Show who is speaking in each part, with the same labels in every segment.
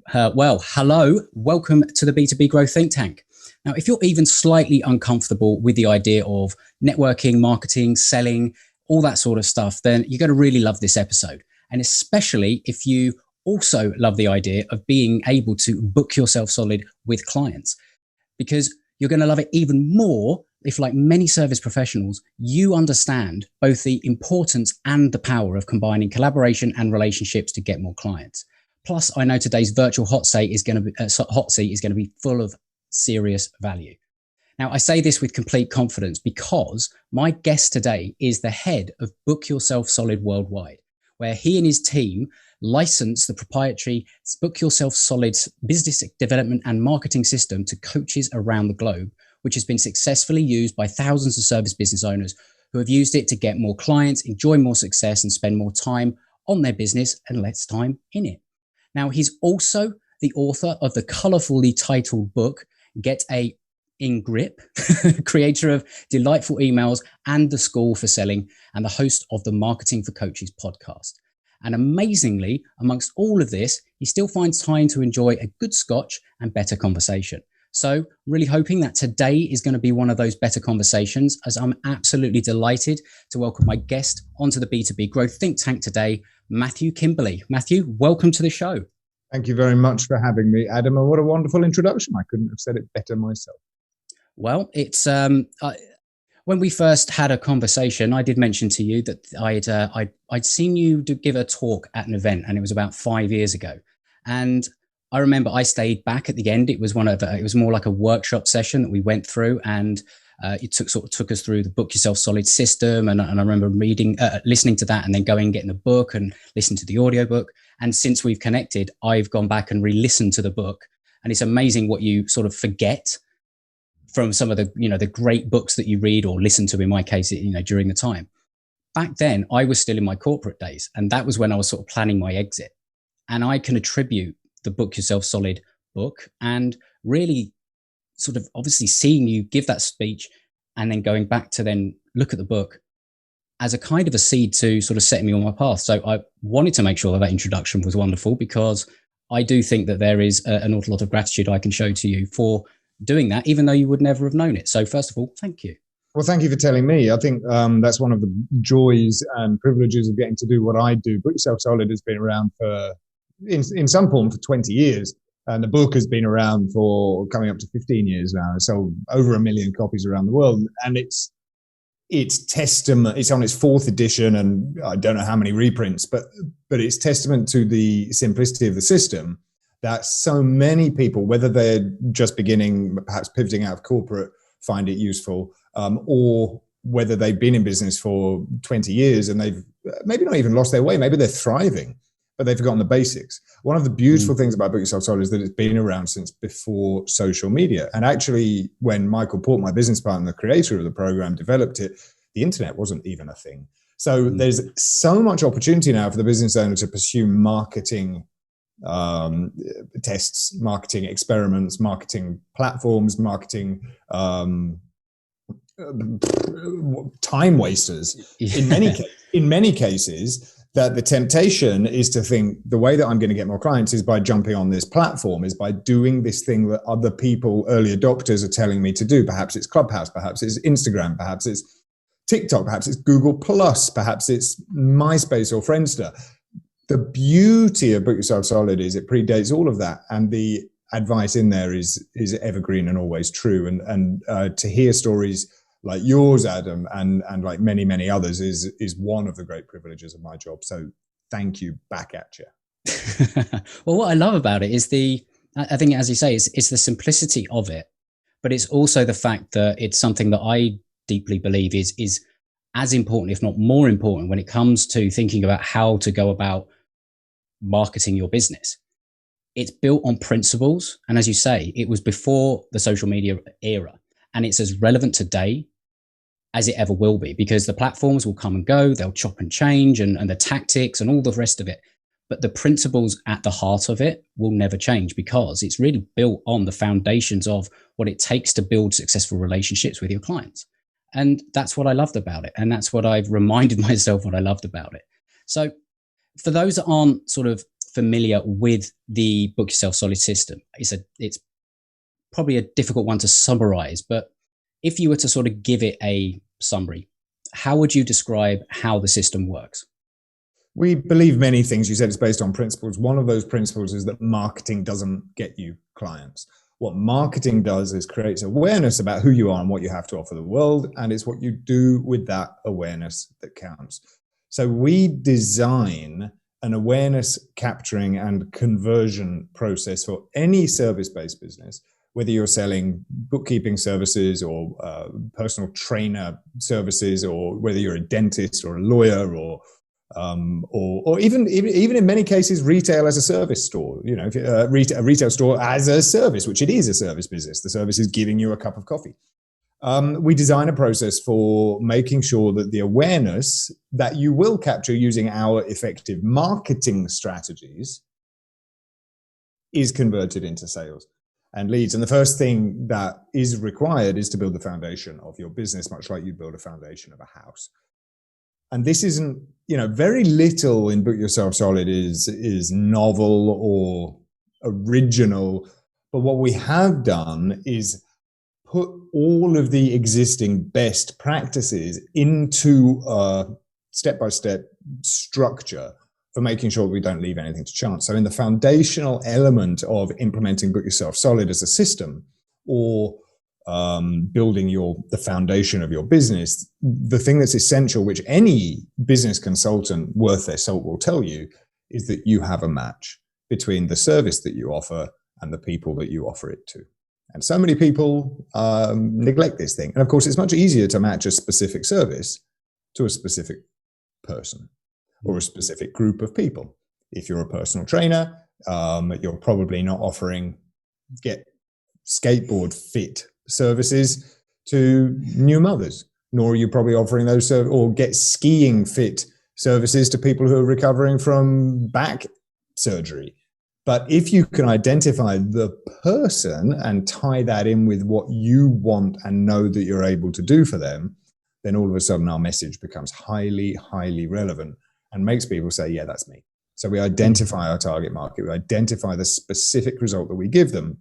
Speaker 1: Hello. Welcome to the B2B Growth Think Tank. Now, if you're even slightly uncomfortable with the idea of networking, marketing, selling, all that sort of stuff, then you're going to really love this episode. And especially if you also love the idea of being able to book yourself solid with clients, because you're going to love it even more if, like many service professionals, you understand both the importance and the power of combining collaboration and relationships to get more clients. Plus, I know today's virtual hot seat is going to be full of serious value. Now, I say this with complete confidence because my guest today is the head of Book Yourself Solid Worldwide, where he and his team license the proprietary Book Yourself Solid business development and marketing system to coaches around the globe, which has been successfully used by thousands of service business owners who have used it to get more clients, enjoy more success, and spend more time on their business and less time in it. Now, he's also the author of the colorfully titled book, Get a In Grip, creator of Delightful Emails and The School for Selling, and the host of the Marketing for Coaches podcast. And amazingly, amongst all of this, he still finds time to enjoy a good scotch and better conversation. So I'm really hoping that today is going to be one of those better conversations, as I'm absolutely delighted to welcome my guest onto the B2B Growth Think Tank today, Matthew Kimberley. Matthew, welcome to the show.
Speaker 2: Thank you very much for having me, Adam. And what a wonderful introduction. I couldn't have said it better myself.
Speaker 1: Well, it's when we first had a conversation, I did mention to you that I'd seen you give a talk at an event, and it was about 5 years ago. And I remember I stayed back at the end. It was more like a workshop session that we went through, and it took us through the Book Yourself Solid system. And I remember listening to that, and then going and getting the book and listening to the audiobook. And since we've connected, I've gone back and re-listened to the book, and it's amazing what you sort of forget from some of the great books that you read or listen to, in my case, during the time. Back then, I was still in my corporate days, and that was when I was sort of planning my exit. And I can attribute the Book Yourself Solid book and really sort of obviously seeing you give that speech and then going back to then look at the book as a kind of a seed to sort of set me on my path. So I wanted to make sure that introduction was wonderful, because I do think that there is an awful lot of gratitude I can show to you for doing that, even though you would never have known it. So first of all, thank you.
Speaker 2: Well, thank you for telling me. I think that's one of the joys and privileges of getting to do what I do. Book Yourself Solid has been around in some form for 20 years. And the book has been around for coming up to 15 years now. It's sold over 1 million copies around the world. And it's testament. It's on its 4th edition, and I don't know how many reprints, but it's testament to the simplicity of the system, that so many people, whether they're just beginning, perhaps pivoting out of corporate, find it useful, or whether they've been in business for 20 years and they've maybe not even lost their way, maybe they're thriving, but they've forgotten the basics. One of the beautiful things about Book Yourself Solid is that it's been around since before social media. And actually, when Michael Port, my business partner, the creator of the program, developed it, the internet wasn't even a thing. So there's so much opportunity now for the business owner to pursue marketing tests, marketing experiments, marketing platforms, marketing time wasters. In many cases, that the temptation is to think the way that I'm going to get more clients is by jumping on this platform, is by doing this thing that other people, early adopters, are telling me to do. Perhaps it's Clubhouse, perhaps it's Instagram, perhaps it's TikTok, perhaps it's Google Plus, perhaps it's MySpace or Friendster. The beauty of Book Yourself Solid is it predates all of that, and the advice in there is evergreen and always true. And to hear stories like yours, Adam, and like many, many others is one of the great privileges of my job. So thank you, back at you.
Speaker 1: Well, what I love about it is I think, as you say, it's the simplicity of it, but it's also the fact that it's something that I deeply believe is as important, if not more important, when it comes to thinking about how to go about marketing your business. It's built on principles. And as you say, it was before the social media era, and it's as relevant today as it ever will be, because the platforms will come and go, they'll chop and change, and the tactics and all the rest of it. But the principles at the heart of it will never change, because it's really built on the foundations of what it takes to build successful relationships with your clients. And that's what I loved about it. And that's what I've reminded myself what I loved about it. So for those that aren't sort of familiar with the Book Yourself Solid system, it's probably a difficult one to summarize, but if you were to sort of give it a summary, how would you describe how the system works?
Speaker 2: We believe many things. You said it's based on principles. One of those principles is that marketing doesn't get you clients. What marketing does is creates awareness about who you are and what you have to offer the world, and it's what you do with that awareness that counts. So we design an awareness capturing and conversion process for any service-based business, whether you're selling bookkeeping services or personal trainer services, or whether you're a dentist or a lawyer, or even in many cases, retail as a service store. You know, if a retail store as a service, which it is a service business. The service is giving you a cup of coffee. We design a process for making sure that the awareness that you will capture using our effective marketing strategies is converted into sales and leads. And the first thing that is required is to build the foundation of your business, much like you build a foundation of a house. And this isn't, very little in Book Yourself Solid is novel or original. But what we have done is put all of the existing best practices into a step-by-step structure for making sure we don't leave anything to chance. So in the foundational element of implementing Book Yourself Solid as a system, or building the foundation of your business, the thing that's essential, which any business consultant worth their salt will tell you, is that you have a match between the service that you offer and the people that you offer it to. And so many people neglect this thing. And of course, it's much easier to match a specific service to a specific person or a specific group of people. If you're a personal trainer, you're probably not offering get skateboard fit services to new mothers, nor are you probably offering those or get skiing fit services to people who are recovering from back surgery. But if you can identify the person and tie that in with what you want and know that you're able to do for them, then all of a sudden our message becomes highly, highly relevant and makes people say, yeah, that's me. So we identify our target market, we identify the specific result that we give them,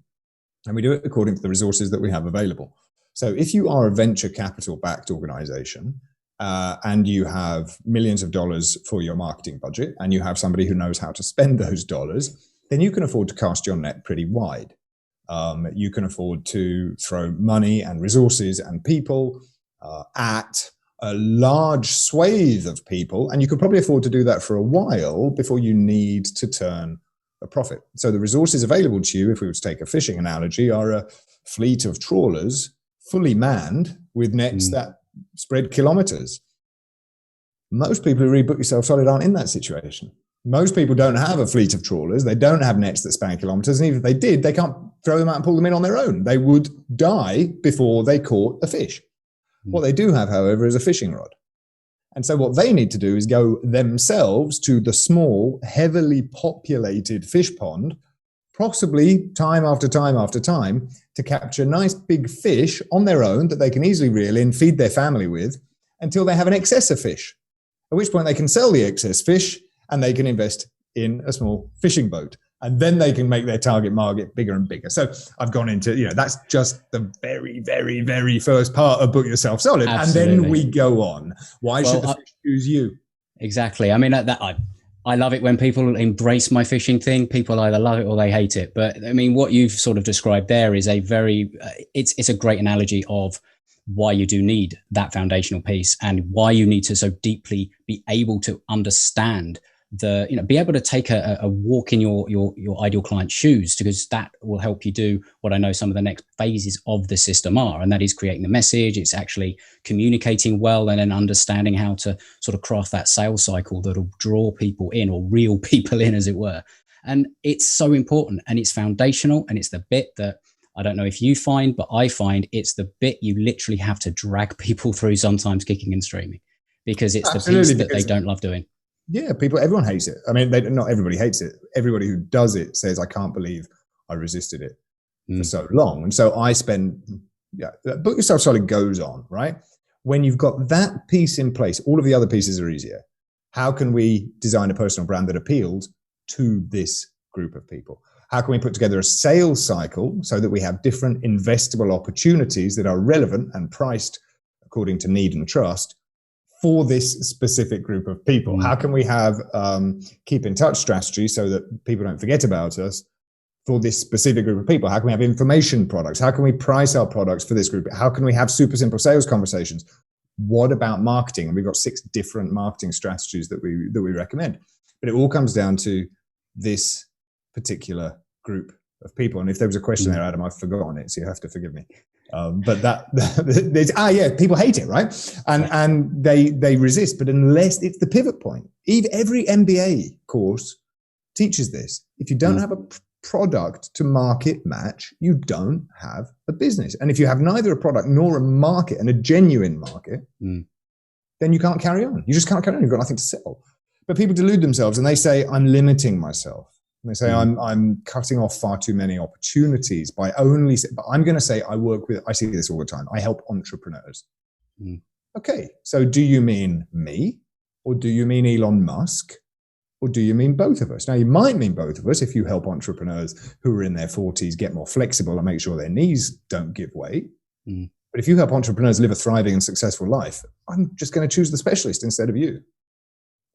Speaker 2: and we do it according to the resources that we have available. So if you are a venture capital backed organization and you have millions of dollars for your marketing budget and you have somebody who knows how to spend those dollars, then you can afford to cast your net pretty wide. You can afford to throw money and resources and people at a large swathe of people, and you could probably afford to do that for a while before you need to turn a profit. So the resources available to you, if we were to take a fishing analogy, are a fleet of trawlers fully manned with nets that spread kilometers. Most people who read Book Yourself Solid aren't in that situation. Most people don't have a fleet of trawlers. They don't have nets that span kilometers. And even if they did, they can't throw them out and pull them in on their own. They would die before they caught a fish. What they do have, however, is a fishing rod. And so what they need to do is go themselves to the small, heavily populated fish pond, possibly time after time after time, to capture nice big fish on their own that they can easily reel in, feed their family with, until they have an excess of fish, at which point they can sell the excess fish and they can invest in a small fishing boat. And then they can make their target market bigger and bigger. So I've gone into, that's just the very, very, very first part of Book Yourself Solid. Absolutely. And then we go on. Why should the fish choose you?
Speaker 1: Exactly. I mean, I love it when people embrace my fishing thing. People either love it or they hate it. But I mean, what you've sort of described there is a very, it's a great analogy of why you do need that foundational piece and why you need to so deeply be able to understand be able to take a walk in your ideal client's shoes, because that will help you do what I know some of the next phases of the system are, and that is creating the message. It's actually communicating well and then understanding how to sort of craft that sales cycle that'll draw people in or reel people in, as it were. And it's so important and it's foundational, and it's the bit that I don't know if you find, but I find it's the bit you literally have to drag people through, sometimes kicking and screaming, because it's Absolutely, the piece that they don't love doing.
Speaker 2: Yeah, everyone hates it. I mean, not everybody hates it. Everybody who does it says, I can't believe I resisted it for so long. And so Book Yourself Solid goes on, right? When you've got that piece in place, all of the other pieces are easier. How can we design a personal brand that appeals to this group of people? How can we put together a sales cycle so that we have different investable opportunities that are relevant and priced according to need and trust for this specific group of people? How can we have keep in touch strategies so that people don't forget about us for this specific group of people? How can we have information products? How can we price our products for this group? How can we have super simple sales conversations? What about marketing? And we've got 6 different marketing strategies that we recommend. But it all comes down to this particular group of people. And if there was a question there, Adam, I've forgotten it, so you have to forgive me. But people hate it, right? And they resist. But unless it's the pivot point, every MBA course teaches this. If you don't have a product to market match, you don't have a business. And if you have neither a product nor a market, and a genuine market, then you can't carry on. You just can't carry on. You've got nothing to sell. But people delude themselves and they say, I'm limiting myself. And they say, I'm cutting off far too many opportunities by only, but I'm going to say I see this all the time. I help entrepreneurs. Okay. So do you mean me, or do you mean Elon Musk, or do you mean both of us? Now, you might mean both of us if you help entrepreneurs who are in their 40s get more flexible and make sure their knees don't give way. But if you help entrepreneurs live a thriving and successful life, I'm just going to choose the specialist instead of you.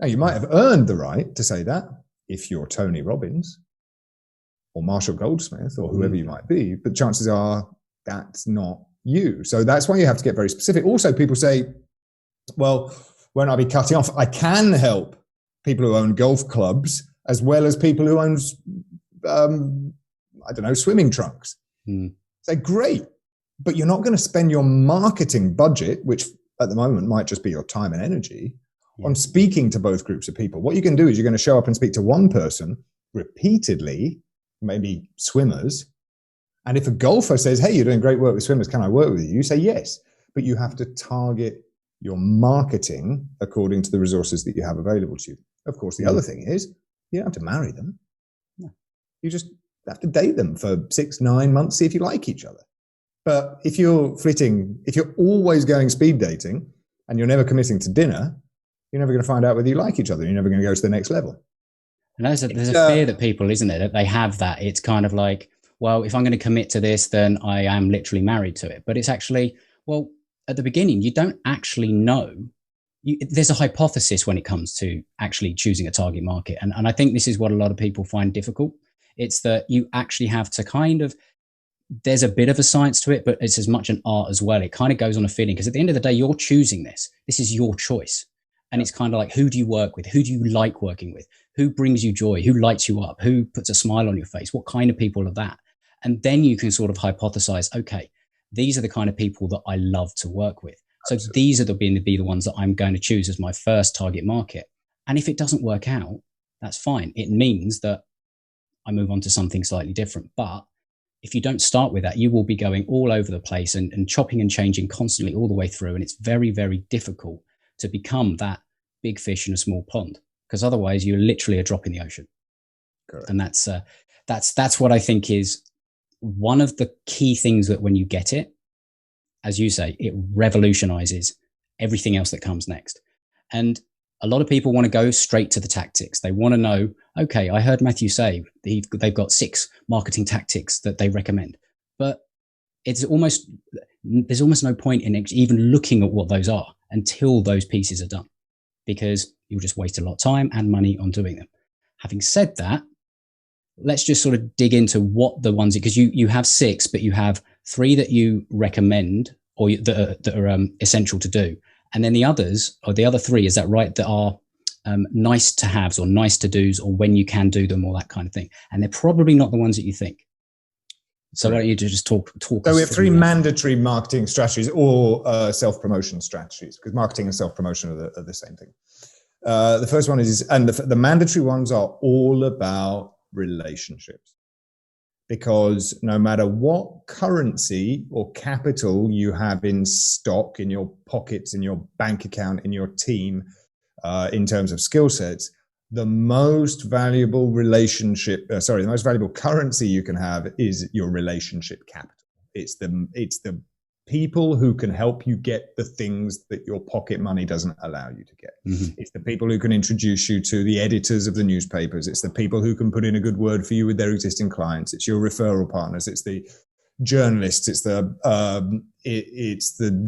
Speaker 2: Now, you might have earned the right to say that if you're Tony Robbins or Marshall Goldsmith or whoever you might be, but chances are that's not you. So that's why you have to get very specific. Also, people say, well, won't I be cutting off? I can help people who own golf clubs as well as people who own, swimming trunks. Say, great, but you're not going to spend your marketing budget, which at the moment might just be your time and energy, on speaking to both groups of people. What you can do is you're going to show up and speak to one person repeatedly, maybe swimmers. And if a golfer says, hey, you're doing great work with swimmers, can I work with you? You say yes, but you have to target your marketing according to the resources that you have available to you. Of course, the other thing is you don't have to marry them. You just have to date them for 6-9 months, see if you like each other. But if you're always going speed dating and you're never committing to dinner, you're never going to find out whether you like each other. You're never going to go to the next level.
Speaker 1: And there's a fear that people, isn't there, that they have that. It's kind of like, well, if I'm going to commit to this, then I am literally married to it. But it's actually, well, at the beginning, you don't actually know. There's a hypothesis when it comes to actually choosing a target market. And I think this is what a lot of people find difficult. It's that you actually have to there's a bit of a science to it, but it's as much an art as well. It kind of goes on a feeling, because at the end of the day, you're choosing this. This is your choice. And it's kind of like, who do you work with? Who do you like working with? Who brings you joy? Who lights you up? Who puts a smile on your face? What kind of people are that? And then you can sort of hypothesize, okay, these are the kind of people that I love to work with. So these are be the ones that I'm going to choose as my first target market. And if it doesn't work out, that's fine. It means that I move on to something slightly different. But if you don't start with that, you will be going all over the place and chopping and changing constantly all the way through. And it's very, very difficult to become that big fish in a small pond, because otherwise you're literally a drop in the ocean. Correct. And that's what I think is one of the key things, that when you get it, as you say, it revolutionizes everything else that comes next. And a lot of people want to go straight to the tactics. They want to know, okay, I heard Matthew say they've got 6 marketing tactics that they recommend, but there's almost no point in even looking at what those are until those pieces are done, because you'll just waste a lot of time and money on doing them. Having said that, let's just sort of dig into what the ones, because you have 6, but you have 3 that you recommend or that are essential to do. And then the others, or the other 3, is that right, that are nice to haves or nice to do's, or when you can do them, or that kind of thing. And they're probably not the ones that you think. So why don't you just talk
Speaker 2: So we have 3 mandatory marketing strategies, or self-promotion strategies, because marketing and self-promotion are the same thing. The first one is, and the mandatory ones are all about relationships, because no matter what currency or capital you have in stock, in your pockets, in your bank account, in your team, in terms of skill sets, the most valuable the most valuable currency you can have is your relationship capital. It's the people who can help you get the things that your pocket money doesn't allow you to get. Mm-hmm. It's the people who can introduce you to the editors of the newspapers. It's the people who can put in a good word for you with their existing clients. It's your referral partners. It's the journalists. It's the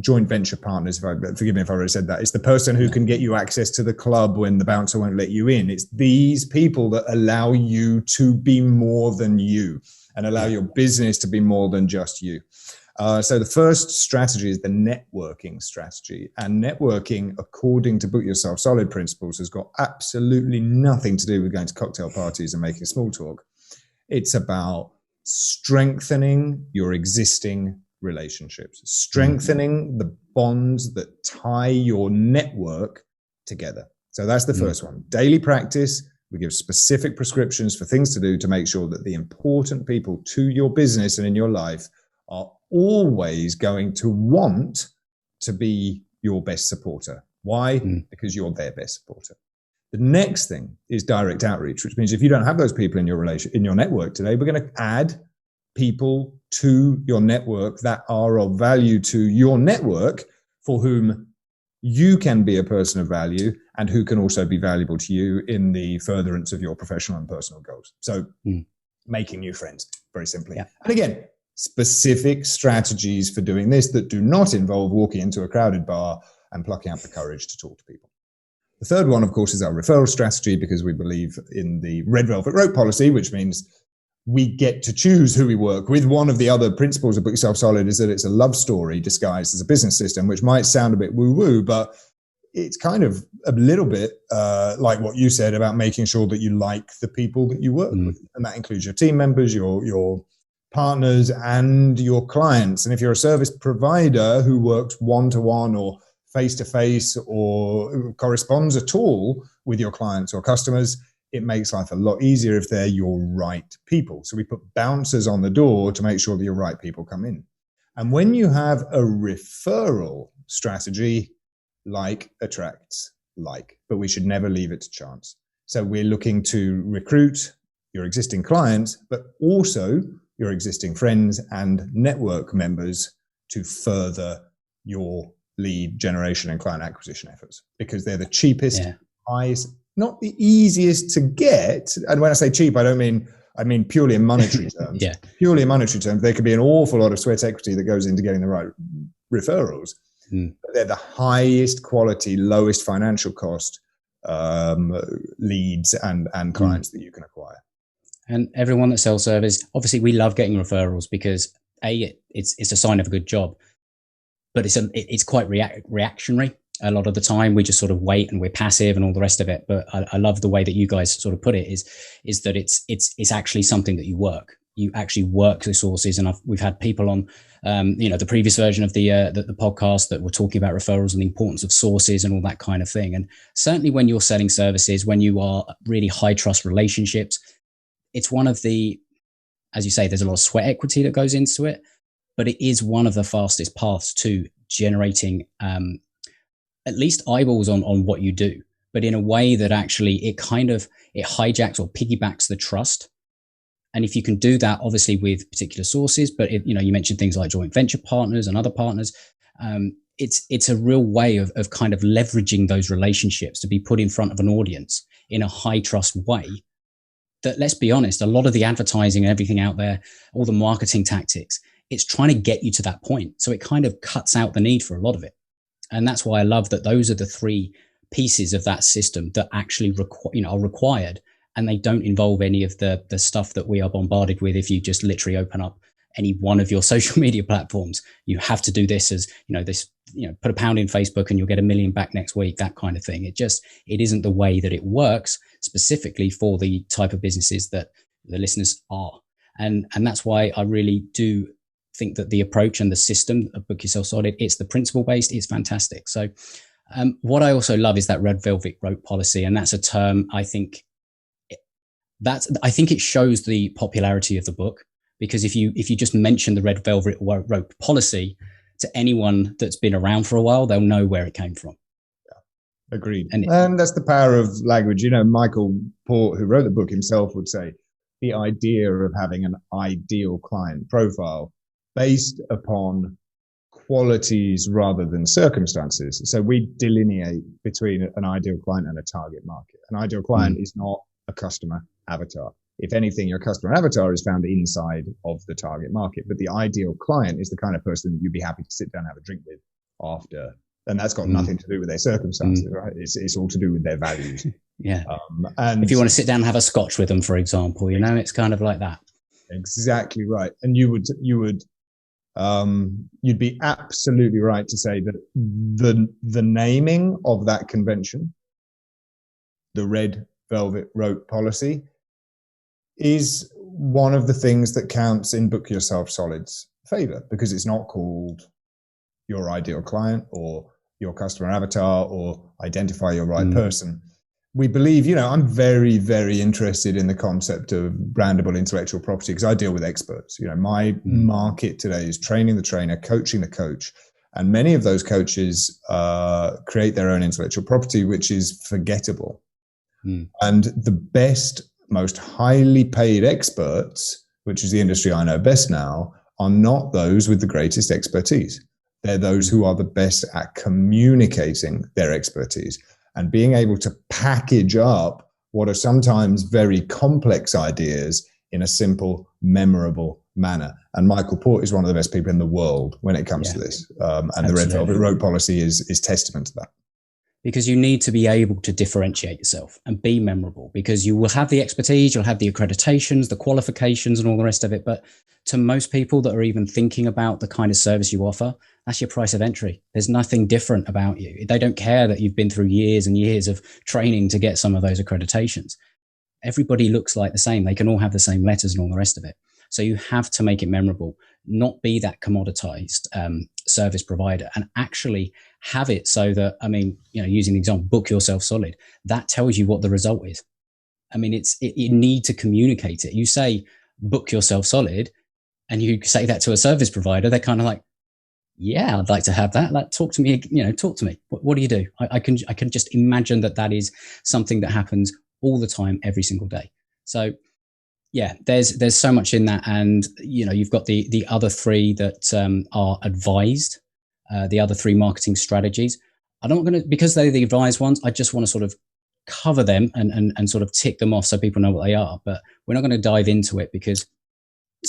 Speaker 2: joint venture partners. Forgive me if I already said that. It's the person who can get you access to the club when the bouncer won't let you in. It's these people that allow you to be more than you and allow your business to be more than just you. So the first strategy is the networking strategy. And networking, according to Book Yourself Solid principles, has got absolutely nothing to do with going to cocktail parties and making small talk. It's about strengthening your existing relationships, strengthening the bonds that tie your network together. So that's the first one. Daily practice. We give specific prescriptions for things to do to make sure that the important people to your business and in your life are always going to want to be your best supporter. Why? Because you're their best supporter. The next thing is direct outreach, which means if you don't have those people in your network today, we're going to add people to your network that are of value to your network, for whom you can be a person of value and who can also be valuable to you in the furtherance of your professional and personal goals. So making new friends, very simply. Yeah. And again, specific strategies for doing this that do not involve walking into a crowded bar and plucking up the courage to talk to people. The third one, of course, is our referral strategy, because we believe in the red velvet rope policy, which means we get to choose who we work with. One of the other principles of Book Yourself Solid is that it's a love story disguised as a business system, which might sound a bit woo-woo, but it's kind of a little bit like what you said about making sure that you like the people that you work with. And that includes your team members, your partners, and your clients. And if you're a service provider who works one-to-one or face-to-face or corresponds at all with your clients or customers, it makes life a lot easier if they're your right people. So we put bouncers on the door to make sure that your right people come in. And when you have a referral strategy, like attracts like, but we should never leave it to chance. So we're looking to recruit your existing clients, but also your existing friends and network members to further your lead generation and client acquisition efforts, because they're the cheapest, highest, not the easiest to get. And when I say cheap, I mean purely in monetary terms. Purely in monetary terms, there could be an awful lot of sweat equity that goes into getting the right referrals. But they're the highest quality, lowest financial cost leads and clients that you can acquire.
Speaker 1: And everyone that sells service, obviously we love getting referrals because it's a sign of a good job, but it's quite reactionary. A lot of the time we just sort of wait and we're passive and all the rest of it. But I love the way that you guys sort of put it is that it's actually something that you work. You actually work the sources. And we've had people on, the previous version of the podcast that were talking about referrals and the importance of sources and all that kind of thing. And certainly when you're selling services, when you are really high trust relationships, it's one of the, as you say, there's a lot of sweat equity that goes into it, but it is one of the fastest paths to generating at least eyeballs on what you do, but in a way that actually it hijacks or piggybacks the trust. And if you can do that, obviously with particular sources, but you mentioned things like joint venture partners and other partners, it's a real way of kind of leveraging those relationships to be put in front of an audience in a high trust way. That, let's be honest, a lot of the advertising and everything out there, all the marketing tactics, it's trying to get you to that point. So it kind of cuts out the need for a lot of it. And that's why I love that those are the three pieces of that system that actually are required. And they don't involve any of the stuff that we are bombarded with. If you just literally open up any one of your social media platforms, you have to do this as, put £1 in Facebook and you'll get 1 million back next week, that kind of thing. It isn't the way that it works specifically for the type of businesses that the listeners are. And that's why I really do think that the approach and the system of Book Yourself Solid, it's the principle based, it's fantastic. So what I also love is that red velvet rope policy. And that's a term, I think it shows the popularity of the book, because if you just mention the red velvet rope policy to anyone that's been around for a while, they'll know where it came from.
Speaker 2: Yeah, agreed. And that's the power of language. Michael Port, who wrote the book himself, would say the idea of having an ideal client profile based upon qualities rather than circumstances. So we delineate between an ideal client and a target market. An ideal client is not a customer avatar. If anything, your customer avatar is found inside of the target market, but the ideal client is the kind of person that you'd be happy to sit down and have a drink with after. And that's got nothing to do with their circumstances, right? It's all to do with their values.
Speaker 1: Yeah.
Speaker 2: And
Speaker 1: if you want to sit down and have a scotch with them, for example, it's kind of like that.
Speaker 2: Exactly right. And you'd be absolutely right to say that the naming of that convention, the red velvet rope policy, is one of the things that counts in Book Yourself Solid's favor, because it's not called your ideal client or your customer avatar or identify your right person. We believe, I'm very, very interested in the concept of brandable intellectual property because I deal with experts. My market today is training the trainer, coaching the coach. And many of those coaches create their own intellectual property, which is forgettable. And the best, most highly paid experts, which is the industry I know best now, are not those with the greatest expertise. They're those who are the best at communicating their expertise and being able to package up what are sometimes very complex ideas in a simple, memorable manner. And Michael Port is one of the best people in the world when it comes to this. And absolutely. The Red Velvet Rope policy is testament to that.
Speaker 1: Because you need to be able to differentiate yourself and be memorable, because you will have the expertise, you'll have the accreditations, the qualifications and all the rest of it. But to most people that are even thinking about the kind of service you offer, that's your price of entry. There's nothing different about you. They don't care that you've been through years and years of training to get some of those accreditations. Everybody looks like the same. They can all have the same letters and all the rest of it. So you have to make it memorable, not be that commoditized service provider, and actually have it so that, using the example, Book Yourself Solid, that tells you what the result is. You need to communicate it. You say, book yourself solid, and you say that to a service provider, they're kind of like, yeah, I'd like to have that. Like, talk to me. Talk to me. What do you do? I can just imagine that is something that happens all the time, every single day. So yeah, there's so much in that. And, you've got the other three that are advised, the other three marketing strategies. Because they're the advised ones, I just want to sort of cover them and sort of tick them off so people know what they are. But we're not going to dive into it because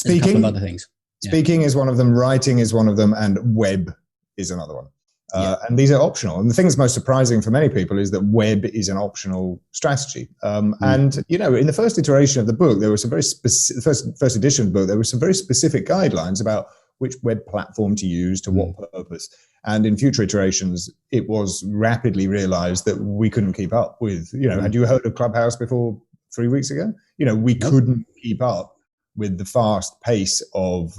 Speaker 1: there's a couple of other things.
Speaker 2: Speaking is one of them, writing is one of them, and web is another one. And these are optional. And the thing that's most surprising for many people is that web is an optional strategy. And, in the first iteration of the book, there was some very specific, first edition of the book, there were some very specific guidelines about which web platform to use, to what purpose. And in future iterations, it was rapidly realized that we couldn't keep up with, had you heard of Clubhouse before 3 weeks ago? We couldn't keep up with the fast pace of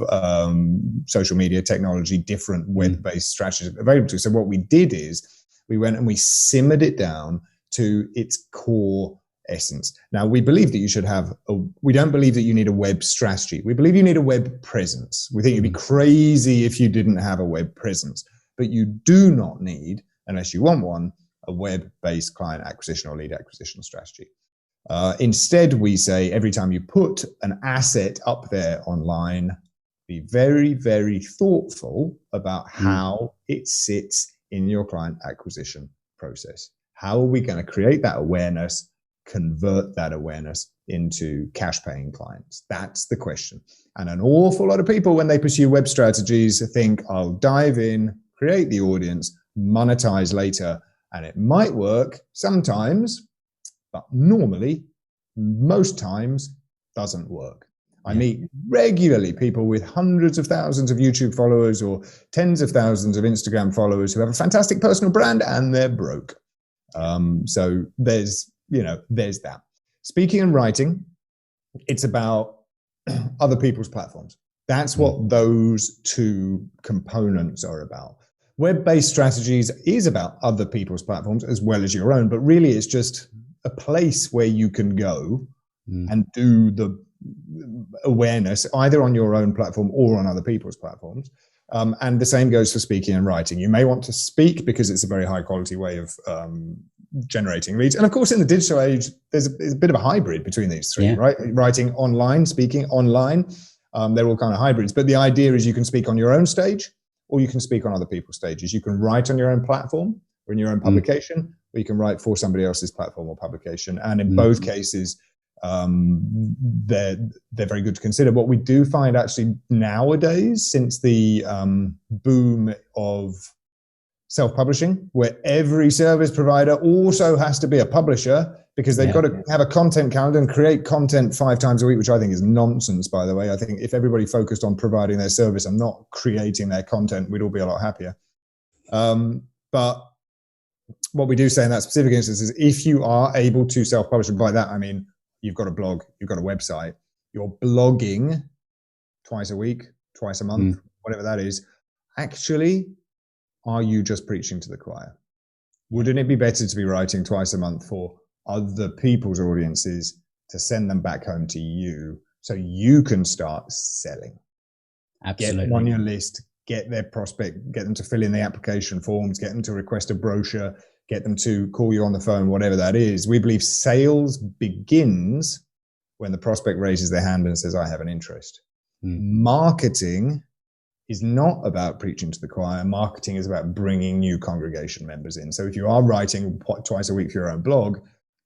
Speaker 2: social media technology, different web-based strategies available to us. So what we did is we went and we simmered it down to its core essence. Now, we believe that you should have we don't believe that you need a web strategy. We believe you need a web presence. We think it'd be crazy if you didn't have a web presence, but you do not need, unless you want one, a web-based client acquisition or lead acquisition strategy. Instead, we say every time you put an asset up there online, be very, very thoughtful about how it sits in your client acquisition process. How are we going to create that awareness, convert that awareness into cash paying clients? That's the question. And an awful lot of people, when they pursue web strategies, think, I'll dive in, create the audience, monetize later, and it might work sometimes, but normally, most times, doesn't work. I meet regularly people with hundreds of thousands of YouTube followers or tens of thousands of Instagram followers who have a fantastic personal brand and they're broke. So there's that. Speaking and writing, it's about other people's platforms. That's what those two components are about. Web-based strategies is about other people's platforms as well as your own, but really it's just a place where you can go and do the awareness either on your own platform or on other people's platforms. And the same goes for speaking and writing. You may want to speak because it's a very high quality way of generating leads. And of course, in the digital age, there's a bit of a hybrid between these three, right? Writing online, speaking online. They're all kind of hybrids. But the idea is you can speak on your own stage or you can speak on other people's stages. You can write on your own platform or in your own publication, or you can write for somebody else's platform or publication. And in both cases, they're very good to consider. What we do find actually nowadays, since the boom of self-publishing, where every service provider also has to be a publisher because they've got to have a content calendar and create content 5 times a week, which I think is nonsense, by the way. I think if everybody focused on providing their service and not creating their content, we'd all be a lot happier. But what we do say in that specific instance is if you are able to self-publish, and by that I mean you've got a blog, you've got a website, you're blogging twice a week, twice a month, whatever that is, actually, are you just preaching to the choir? Wouldn't it be better to be writing twice a month for other people's audiences to send them back home to you so you can start selling?
Speaker 1: Absolutely.
Speaker 2: Get them on your list, get their prospect, get them to fill in the application forms, get them to request a brochure, get them to call you on the phone, whatever that is. We believe sales begins when the prospect raises their hand and says, I have an interest. Marketing is not about preaching to the choir. Marketing is about bringing new congregation members in. So if you are writing twice a week for your own blog,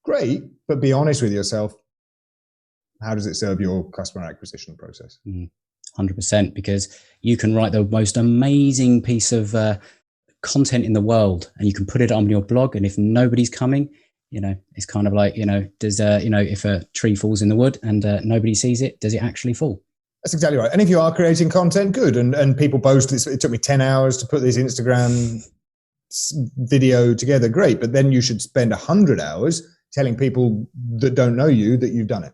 Speaker 2: great, but be honest with yourself. How does it serve your customer acquisition process?
Speaker 1: 100%, because you can write the most amazing piece of content in the world and you can put it on your blog, and if nobody's coming, it's kind of like, does if a tree falls in the wood and nobody sees it, does it actually fall?
Speaker 2: That's exactly right. And if you are creating content, good, and people post this, it took me 10 hours to put this Instagram video together, great, but then you should spend 100 hours telling people that don't know you that you've done it.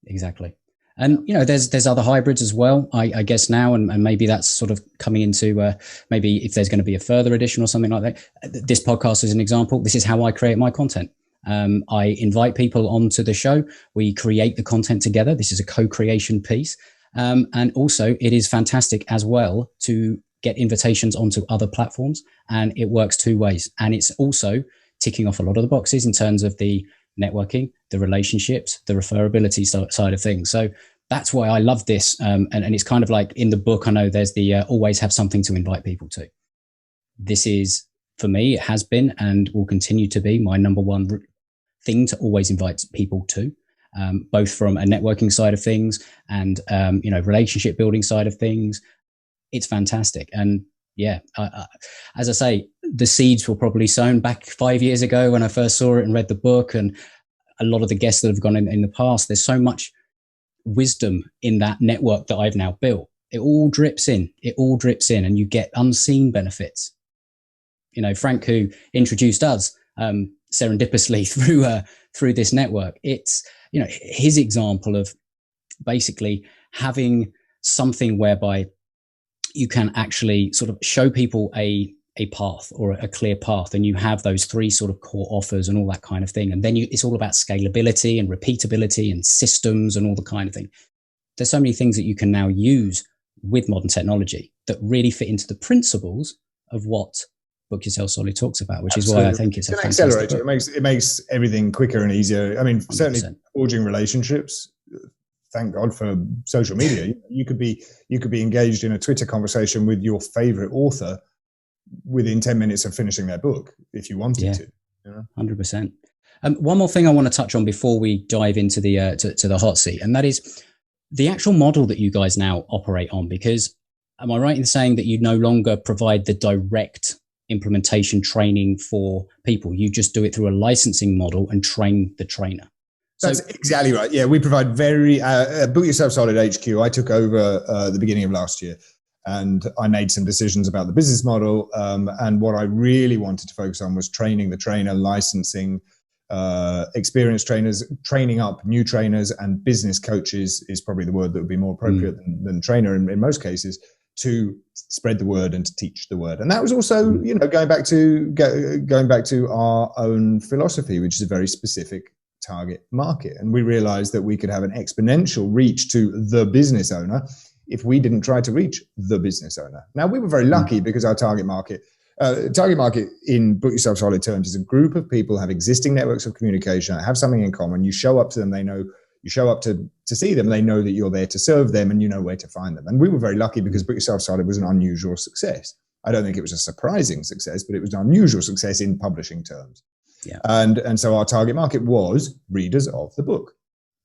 Speaker 1: Exactly. And there's other hybrids as well, I guess now, and maybe that's sort of coming into maybe if there's going to be a further edition or something like that. This podcast is an example. This is how I create my content. I invite people onto the show. We create the content together. This is a co-creation piece, and also it is fantastic as well to get invitations onto other platforms, and it works 2 ways. And it's also ticking off a lot of the boxes in terms of the networking, the relationships, the referability side of things. So that's why I love this. And it's kind of like in the book, I know there's the always have something to invite people to. This is, for me, it has been and will continue to be my number one thing to always invite people to, both from a networking side of things and, relationship building side of things. It's fantastic. And yeah, as I say, the seeds were probably sown back 5 years ago when I first saw it and read the book, and a lot of the guests that have gone in the past, there's so much wisdom in that network that I've now built. It all drips in, and you get unseen benefits. Frank, who introduced us serendipitously through this network, it's, his example of basically having something whereby you can actually sort of show people a path or a clear path, and you have those 3 sort of core offers and all that kind of thing. And then it's all about scalability and repeatability and systems and all the kind of thing. There's so many things that you can now use with modern technology that really fit into the principles of what Book Yourself Solid talks about, which Absolutely. Is why I think it's a fantastic
Speaker 2: accelerator. It makes everything quicker and easier. I mean, 100%. Certainly forging relationships. Thank God for social media. You could be engaged in a Twitter conversation with your favorite author within 10 minutes of finishing their book, if you wanted to.
Speaker 1: 100%. One more thing I want to touch on before we dive into the to the hot seat, and that is the actual model that you guys now operate on. Because am I right in saying that you no longer provide the direct implementation training for people? You just do it through a licensing model and train the trainer.
Speaker 2: That's exactly right. Yeah, we provide Book Yourself Solid HQ. I took over the beginning of last year, and I made some decisions about the business model. And what I really wanted to focus on was training the trainer, licensing experienced trainers, training up new trainers, and business coaches is probably the word that would be more appropriate than trainer in most cases, to spread the word and to teach the word. And that was also, going back to our own philosophy, which is a very specific target market. And we realized that we could have an exponential reach to the business owner if we didn't try to reach the business owner. Now, we were very lucky because our target market in Book Yourself Solid terms is a group of people who have existing networks of communication, have something in common. You show up to them, they know, you show up to see them, they know that you're there to serve them, and you know where to find them. And we were very lucky because Book Yourself Solid was an unusual success. I don't think it was a surprising success, but it was an unusual success in publishing terms.
Speaker 1: Yeah.
Speaker 2: And so our target market was readers of the book,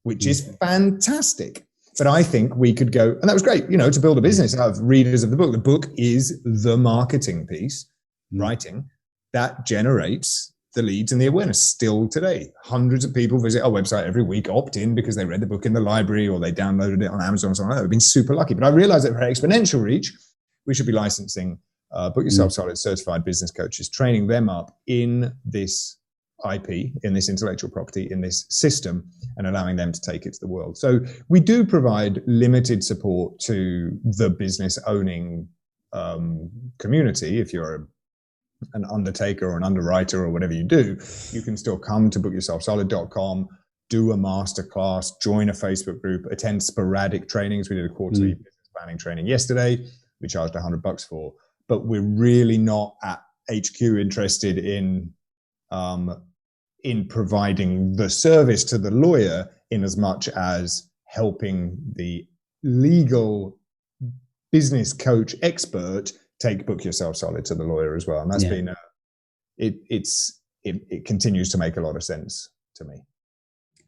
Speaker 2: which is fantastic. But I think we could go, and that was great, to build a business out of readers of the book. The book is the marketing piece, writing, that generates the leads and the awareness still today. Hundreds of people visit our website every week, opt in because they read the book in the library or they downloaded it on Amazon or something like that. They've been super lucky. But I realized that for exponential reach, we should be licensing Book Yourself Solid certified business coaches, training them up in this IP, in this intellectual property, in this system, and allowing them to take it to the world. So we do provide limited support to the business owning community. If you're an undertaker or an underwriter or whatever you do, you can still come to bookyourselfsolid.com, do a masterclass, join a Facebook group, attend sporadic trainings. We did a quarterly business planning training yesterday. We charged $100 for, but we're really not at HQ interested in providing the service to the lawyer in as much as helping the legal business coach expert take Book Yourself Solid to the lawyer as well. And that's been, it continues to make a lot of sense to me.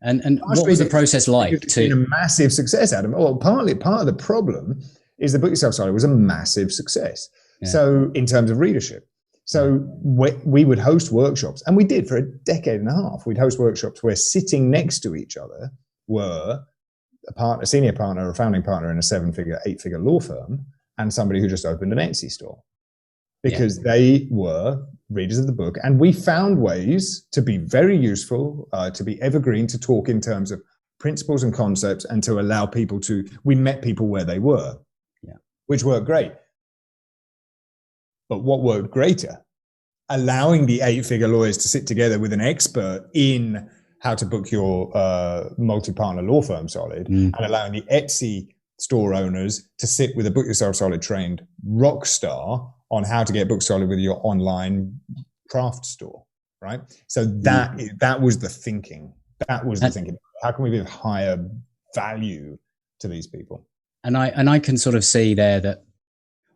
Speaker 1: And what was the process like?
Speaker 2: It's been a massive success, Adam. Well, part of the problem is the Book Yourself Solid was a massive success. Yeah. So in terms of readership, so we would host workshops, and we did for a decade and a half. We'd host workshops where sitting next to each other were a senior partner, a founding partner in a 7-figure, 8-figure law firm, and somebody who just opened an Etsy store, because they were readers of the book. And we found ways to be very useful, to be evergreen, to talk in terms of principles and concepts, and to allow people we met people where they were, which worked great. But what worked greater? Allowing the 8-figure lawyers to sit together with an expert in how to book your multi-partner law firm solid, and allowing the Etsy store owners to sit with a Book Yourself Solid trained rock star on how to get book solid with your online craft store, right? So that was the thinking. That was the thinking. How can we give higher value to these people?
Speaker 1: And I can sort of see there that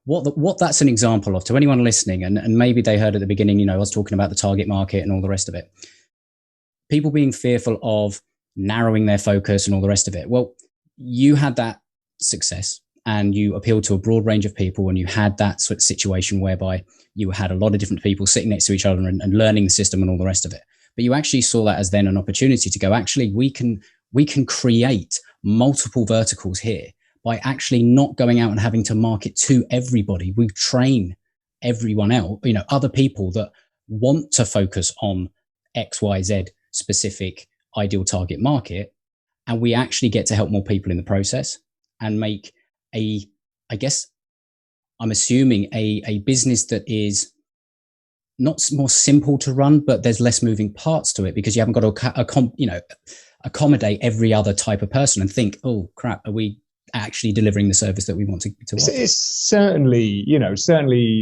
Speaker 1: what that's an example of, to anyone listening, and maybe they heard at the beginning, I was talking about the target market and all the rest of it. People being fearful of narrowing their focus and all the rest of it. Well, you had that success and you appealed to a broad range of people, and you had that sort of situation whereby you had a lot of different people sitting next to each other and learning the system and all the rest of it. But you actually saw that as then an opportunity to go, actually, we can create multiple verticals here by actually not going out and having to market to everybody. We train everyone else, other people that want to focus on XYZ specific ideal target market. And we actually get to help more people in the process and make I'm assuming a business that is not more simple to run, but there's less moving parts to it, because you haven't got to accommodate every other type of person and think, oh crap, are we actually delivering the service that we want to offer?
Speaker 2: It's certainly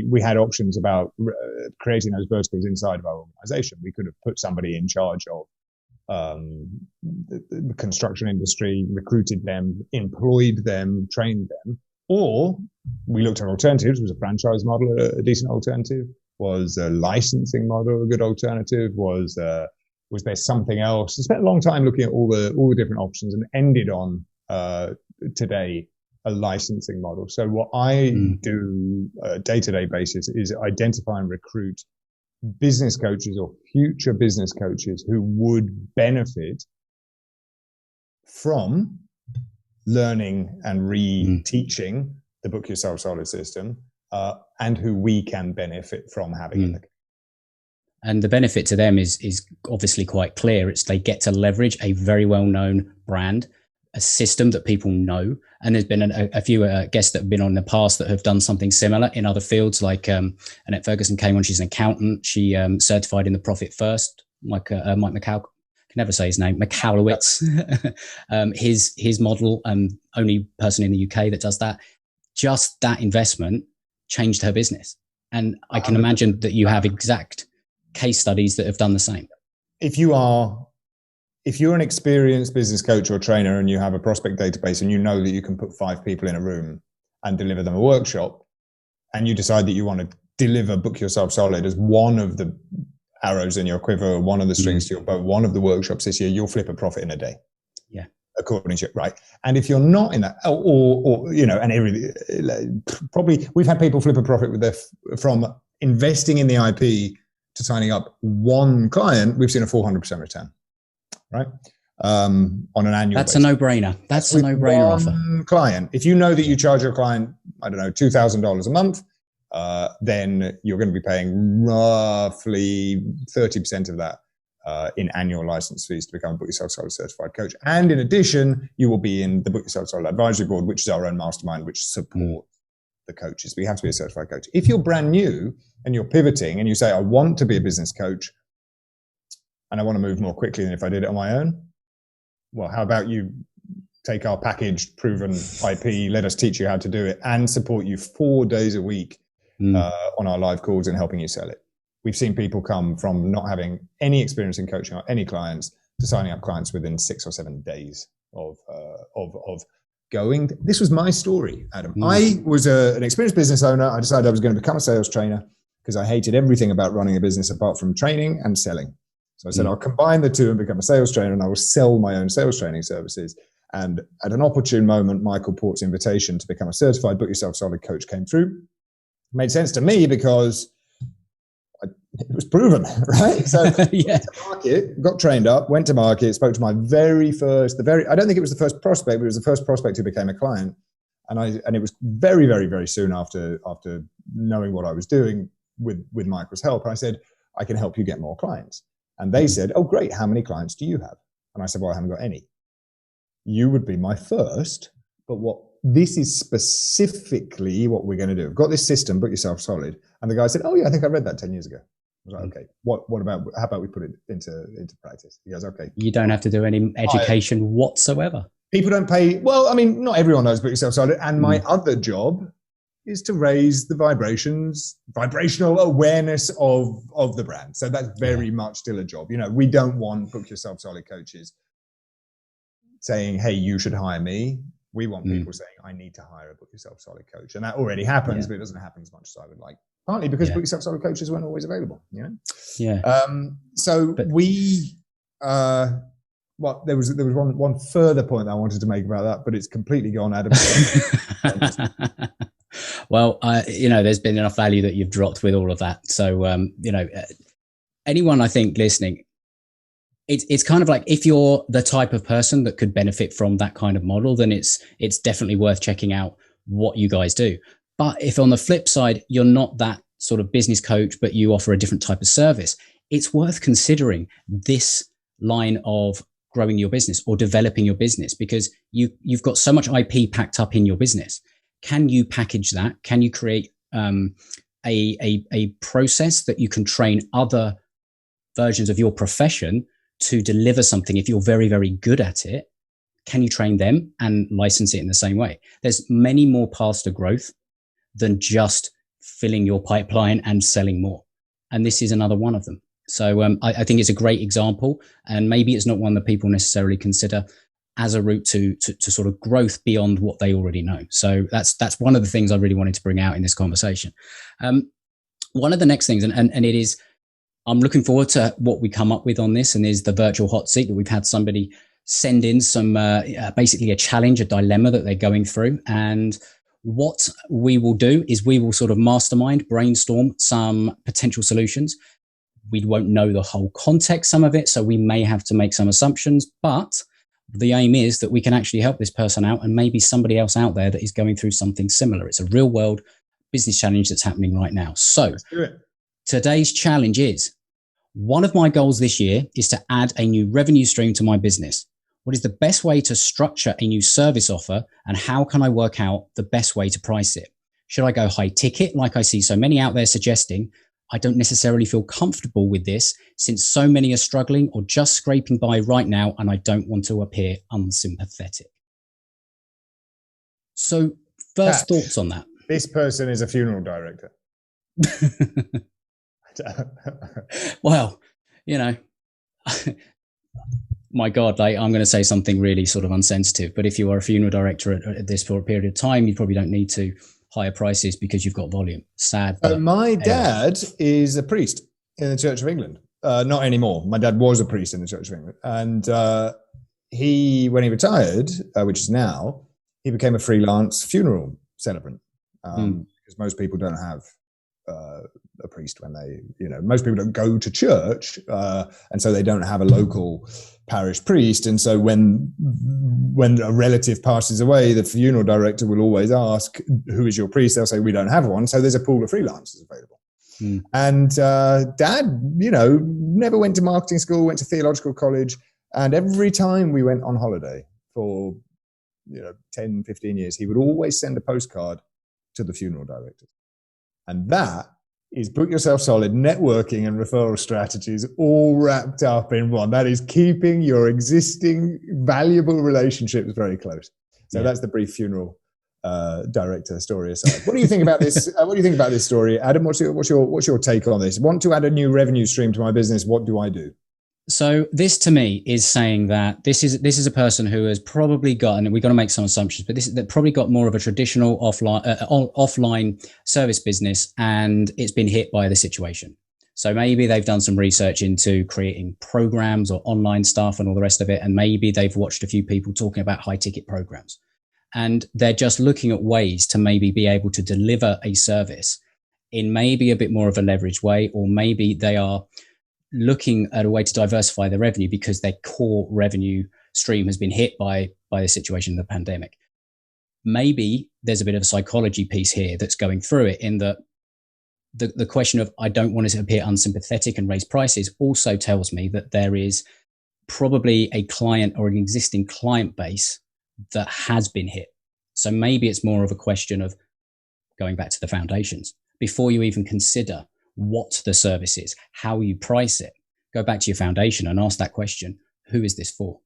Speaker 2: we had options about creating those verticals inside of our organization. We could have put somebody in charge of the construction industry, recruited them, employed them, trained them, or we looked at alternatives. Was a franchise model a decent alternative? Was a licensing model a good alternative? Was there something else? I spent a long time looking at all the different options and ended on today a licensing model. So what I do day-to-day basis is identify and recruit business coaches or future business coaches who would benefit from learning and re-teaching the Book Yourself Solid system, and who we can benefit from having in the.
Speaker 1: And the benefit to them is obviously quite clear. It's they get to leverage a very well-known brand, a system that people know. And there's been a few guests that have been on in the past that have done something similar in other fields, like Annette Ferguson came on. She's an accountant. She certified in the Profit First, like Mike McCall. Can never say his name, McCallowitz. His model, only person in the UK that does that. Just that investment changed her business. And I can imagine that you have exact case studies that have done the same.
Speaker 2: If you're an experienced business coach or trainer and you have a prospect database and you know that you can put 5 people in a room and deliver them a workshop, and you decide that you want to deliver Book Yourself Solid as one of the arrows in your quiver, one of the strings to your bow, one of the workshops this year, you'll flip a profit in a day.
Speaker 1: Yeah.
Speaker 2: According to right. And if you're not in that, or you know, and everything, probably we've had people flip a profit with from investing in the IP to signing up one client, we've seen a 400% return, right? On an annual
Speaker 1: That's
Speaker 2: basis.
Speaker 1: a no-brainer. That's a no-brainer offer.
Speaker 2: Client. If you know that you charge your client, I don't know, $2,000 a month, then you're going to be paying roughly 30% of that in annual license fees to become a Book Yourself Solid certified coach. And in addition, you will be in the Book Yourself Solid advisory board, which is our own mastermind, which supports the coaches. But you have to be a certified coach. If you're brand new and you're pivoting and you say, I want to be a business coach and I want to move more quickly than if I did it on my own, well, how about you take our packaged, proven IP, let us teach you how to do it, and support you 4 days a week on our live calls and helping you sell it. We've seen people come from not having any experience in coaching or any clients to signing up clients within 6 or 7 days of going. This was my story, Adam. I was an experienced business owner. I decided I was going to become a sales trainer because I hated everything about running a business apart from training and selling. So I said, I'll combine the two and become a sales trainer, and I will sell my own sales training services. And at an opportune moment, Michael Port's invitation to become a certified Book Yourself Solid coach came through. It made sense to me because it was proven, right? So went to market, got trained up, went to market, spoke to my very first, I don't think it was the first prospect, but it was the first prospect who became a client. And it was very, very, very soon after knowing what I was doing with Michael's help. I said, I can help you get more clients. And they said, oh, great. How many clients do you have? And I said, well, I haven't got any. You would be my first, but this is specifically what we're going to do. I've got this system, Book Yourself Solid. And the guy said, oh yeah, I think I read that 10 years ago. I was like, okay, how about we put it into practice? He goes, okay.
Speaker 1: You don't have to do any education whatsoever.
Speaker 2: People don't pay. Well, I mean, not everyone knows Book Yourself Solid. And my other job is to raise the vibrational awareness of the brand. So that's very much still a job. You know, we don't want Book Yourself Solid coaches saying, hey, you should hire me. We want people saying, I need to hire a Book Yourself Solid coach. And that already happens, but it doesn't happen as much as I would like. Partly because Book Yourself Solid coaches weren't always available, you know?
Speaker 1: Yeah.
Speaker 2: Well, there was one further point that I wanted to make about that, but it's completely gone, Adam.
Speaker 1: Well, there's been enough value that you've dropped with all of that. So, anyone I think listening, it's kind of like, if you're the type of person that could benefit from that kind of model, then it's definitely worth checking out what you guys do. But if on the flip side, you're not that sort of business coach, but you offer a different type of service, it's worth considering this line of growing your business or developing your business, because you've got so much IP packed up in your business. Can you package that? Can you create a process that you can train other versions of your profession to deliver something? If you're very, very good at it, can you train them and license it in the same way? There's many more paths to growth than just filling your pipeline and selling more. And this is another one of them. So I think it's a great example, and maybe it's not one that people necessarily consider as a route to sort of growth beyond what they already know. So that's one of the things I really wanted to bring out in this conversation. One of the next things, and it is, I'm looking forward to what we come up with on this, and is the virtual hot seat that we've had somebody send in some, basically a challenge, a dilemma that they're going through. And what we will do is we will sort of mastermind, brainstorm some potential solutions. We won't know the whole context, some of it, so we may have to make some assumptions, but the aim is that we can actually help this person out, and maybe somebody else out there that is going through something similar. It's a real world business challenge that's happening right now. So today's challenge is, one of my goals this year is to add a new revenue stream to my business. What is the best way to structure a new service offer, and how can I work out the best way to price it? Should I go high ticket like I see so many out there suggesting? I don't necessarily feel comfortable with this, since so many are struggling or just scraping by right now, and I don't want to appear unsympathetic. So first thoughts on that.
Speaker 2: This person is a funeral director.
Speaker 1: Well, my God, I'm going to say something really sort of unsensitive, but if you are a funeral director at this for a period of time, you probably don't need to higher prices because you've got volume. Sad.
Speaker 2: My dad is a priest in the Church of England. Not anymore. My dad was a priest in the Church of England. And when he retired, which is now, he became a freelance funeral celebrant. Because most people don't have a priest when they, most people don't go to church. And so they don't have a local parish priest. And so when a relative passes away, the funeral director will always ask, who is your priest? They'll say, we don't have one. So there's a pool of freelancers available. And Dad, never went to marketing school, went to theological college. And every time we went on holiday for, 10, 15 years, he would always send a postcard to the funeral directors. And that is book yourself solid, networking and referral strategies all wrapped up in one. That is keeping your existing valuable relationships very close. So that's the brief funeral director story aside. What do you think about this? What do you think about this story, Adam? What's your take on this? Want to add a new revenue stream to my business? What do I do?
Speaker 1: So this to me is saying that this is a person who has probably got, and we've got to make some assumptions, but they've probably got more of a traditional offline service business, and it's been hit by the situation. So maybe they've done some research into creating programs or online stuff and all the rest of it, and maybe they've watched a few people talking about high ticket programs, and they're just looking at ways to maybe be able to deliver a service in maybe a bit more of a leveraged way, or maybe they are looking at a way to diversify their revenue because their core revenue stream has been hit by the situation of the pandemic. Maybe there's a bit of a psychology piece here that's going through it, in that the question of, I don't want to appear unsympathetic and raise prices, also tells me that there is probably a client or an existing client base that has been hit. So maybe it's more of a question of going back to the foundations before you even consider what the service is, how you price it. Go back to your foundation and ask that question: who is this for?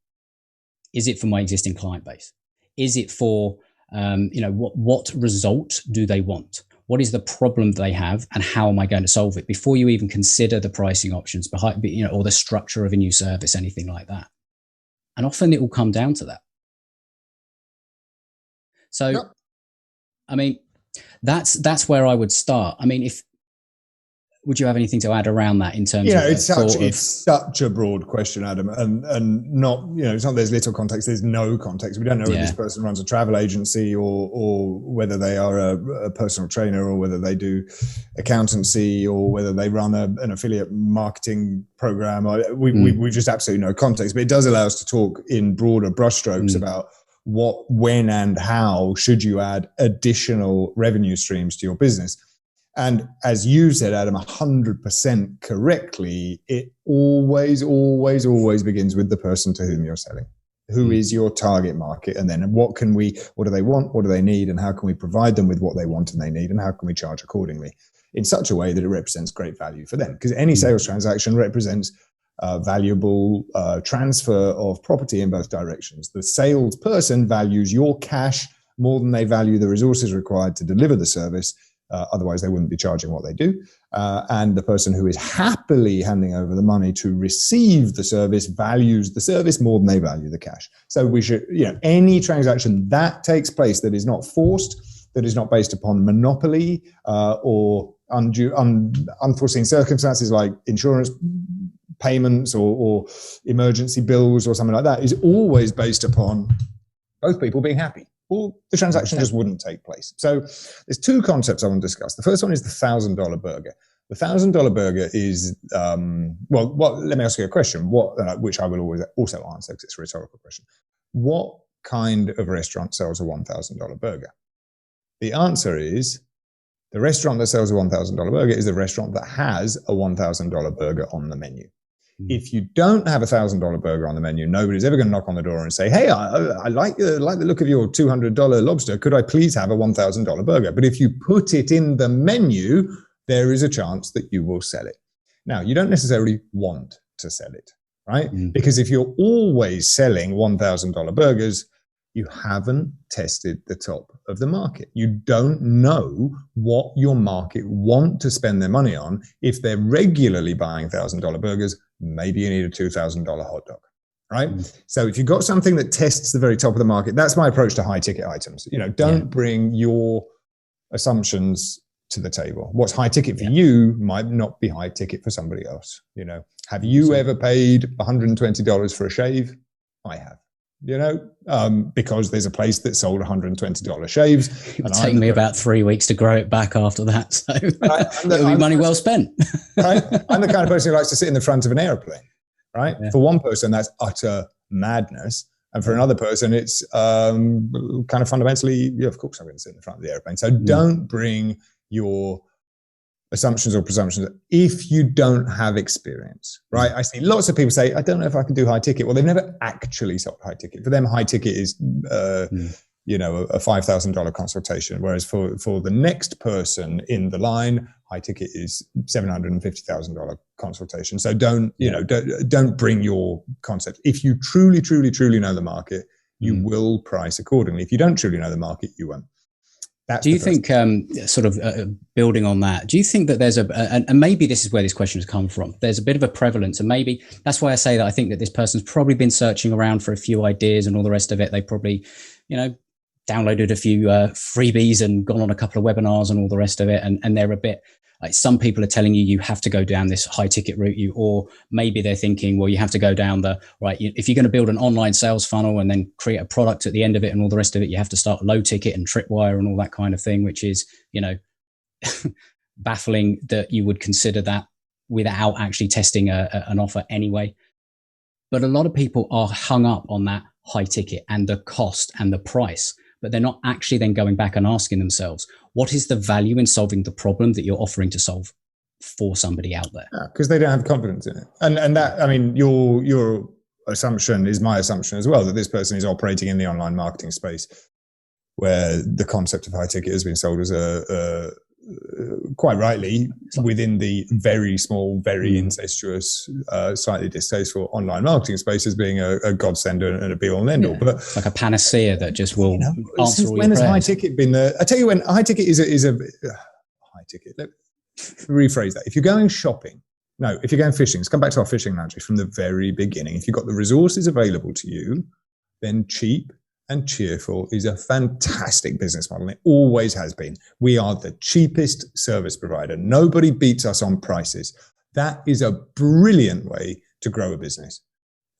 Speaker 1: Is it for my existing client base? Is it for, what result do they want? What is the problem they have, and how am I going to solve it? Before you even consider the pricing options behind, or the structure of a new service, anything like that. And often it will come down to that. So, yep. I mean, that's where I would start. I mean, would you have anything to add around that in terms of?
Speaker 2: It's such a broad question, Adam, and not, it's not there's little context, there's no context. We don't know if this person runs a travel agency or whether they are a personal trainer, or whether they do accountancy, or whether they run an affiliate marketing program. We just absolutely no context, but it does allow us to talk in broader brushstrokes about what, when, and how should you add additional revenue streams to your business. And as you said, Adam, 100% correctly, it always, always, always begins with the person to whom you're selling. Who is your target market? And then what do they want? What do they need? And how can we provide them with what they want and they need? And how can we charge accordingly in such a way that it represents great value for them? Because any sales transaction represents valuable transfer of property in both directions. The salesperson values your cash more than they value the resources required to deliver the service. Otherwise, they wouldn't be charging what they do. And the person who is happily handing over the money to receive the service values the service more than they value the cash. So we should, any transaction that takes place that is not forced, that is not based upon monopoly or unforeseen circumstances like insurance payments or emergency bills or something like that, is always based upon both people being happy, or the transaction just wouldn't take place. So there's two concepts I want to discuss. The first one is the $1,000 burger. The $1,000 burger is, let me ask you a question, which I will always also answer because it's a rhetorical question. What kind of restaurant sells a $1,000 burger? The answer is, the restaurant that sells a $1,000 burger is the restaurant that has a $1,000 burger on the menu. If you don't have a $1,000 burger on the menu, nobody's ever going to knock on the door and say, hey, I like the look of your $200 lobster. Could I please have a $1,000 burger? But if you put it in the menu, there is a chance that you will sell it. Now, you don't necessarily want to sell it, right? Because if you're always selling $1,000 burgers, you haven't tested the top of the market. You don't know what your market want to spend their money on. If they're regularly buying $1,000 burgers, maybe you need a $2,000 hot dog, right? So if you've got something that tests the very top of the market, that's my approach to high ticket items. Don't bring your assumptions to the table. What's high ticket for you might not be high ticket for somebody else. Have you ever paid $120 for a shave? I have. Because there's a place that sold $120 shaves.
Speaker 1: It would take me about 3 weeks to grow it back after that. So it'll be money well spent.
Speaker 2: Right? I'm the kind of person who likes to sit in the front of an airplane, right? Yeah. For one person, that's utter madness. And for another person, it's kind of fundamentally, of course I'm going to sit in the front of the airplane. So don't bring your assumptions or presumptions if you don't have experience, right? I see lots of people say, I don't know if I can do high ticket. Well, they've never actually sold high ticket. For them, high ticket is, a $5,000 consultation. Whereas for the next person in the line, high ticket is $750,000 consultation. So don't bring your concept. If you truly, truly, truly know the market, you will price accordingly. If you don't truly know the market, you won't. Do
Speaker 1: you think, building on that, do you think that there's and maybe this is where this question has come from, there's a bit of a prevalence, and maybe that's why I say that I think that this person's probably been searching around for a few ideas and all the rest of it. They probably, downloaded a few freebies and gone on a couple of webinars and all the rest of it. And they're a bit like, some people are telling you have to go down this high ticket route, or maybe they're thinking, well, you have to go down if you're going to build an online sales funnel and then create a product at the end of it and all the rest of it, you have to start low ticket and tripwire and all that kind of thing, which is, baffling that you would consider that without actually testing an offer anyway. But a lot of people are hung up on that high ticket and the cost and the price, but they're not actually then going back and asking themselves, what is the value in solving the problem that you're offering to solve for somebody out there?
Speaker 2: Because they don't have confidence in it. And that, I mean, your assumption is my assumption as well, that this person is operating in the online marketing space where the concept of high ticket has been sold as quite rightly, within the very small, very incestuous, slightly distasteful online marketing space as being a godsend and a be-all and end-all. But
Speaker 1: it's like a panacea that just will answer all
Speaker 2: when
Speaker 1: your
Speaker 2: has high ticket been there? I tell you when high ticket is a high ticket. Let me rephrase that. If you're going shopping, if you're going fishing, let's come back to our fishing analogy from the very beginning. If you've got the resources available to you, then cheap and cheerful is a fantastic business model. It always has been. We are the cheapest service provider. Nobody beats us on prices. That is a brilliant way to grow a business.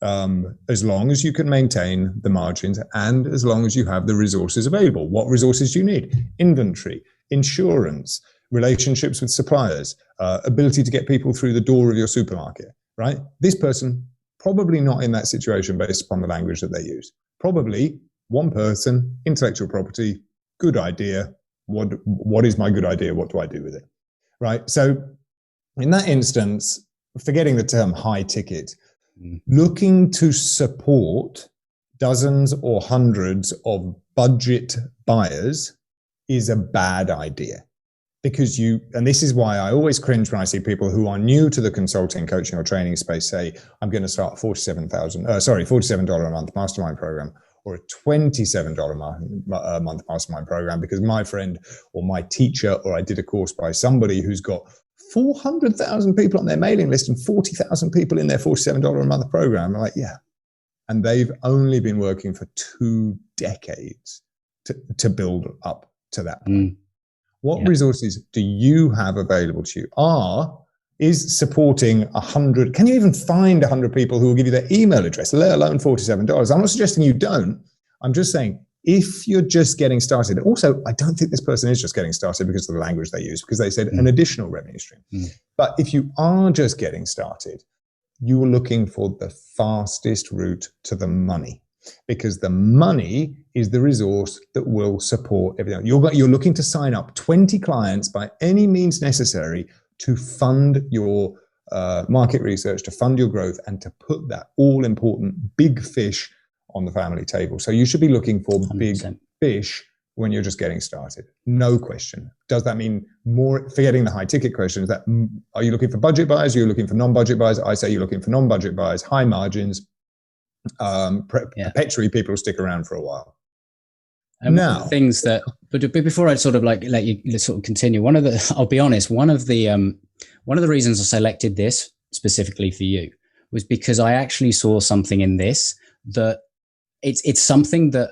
Speaker 2: As long as you can maintain the margins and as long as you have the resources available. What resources do you need? Inventory, insurance, relationships with suppliers, ability to get people through the door of your supermarket, right? This person, probably not in that situation based upon the language that they use. Probably one person, intellectual property, good idea. What is my good idea? What do I do with it? Right. So in that instance, forgetting the term high ticket, looking to support dozens or hundreds of budget buyers is a bad idea. Because and this is why I always cringe when I see people who are new to the consulting, coaching or training space say, I'm going to start $47 a month mastermind program, or a $27 a month mastermind program because my friend or my teacher, or I did a course by somebody who's got 400,000 people on their mailing list and 40,000 people in their $47 a month program. I'm like, yeah. And they've only been working for 2 decades to build up to that point. What resources do you have available to you? Is supporting 100, can you even find 100 people who will give you their email address, let alone $47? I'm not suggesting you don't. I'm just saying, if you're just getting started, also, I don't think this person is just getting started because of the language they use, because they said an additional revenue stream. But if you are just getting started, you are looking for the fastest route to the money, because the money is the resource that will support everything. You're looking to sign up 20 clients by any means necessary to fund your market research, to fund your growth, and to put that all-important big fish on the family table. So you should be looking for 100%. Big fish when you're just getting started. No question. Does that mean more, forgetting the high ticket questions, are you looking for budget buyers? Are you looking for non-budget buyers? I say you're looking for non-budget buyers, high margins, perpetually people stick around for a while.
Speaker 1: And now, things that, but before I sort of let you sort of continue, I'll be honest, one of the reasons I selected this specifically for you was because I actually saw something in this that it's something that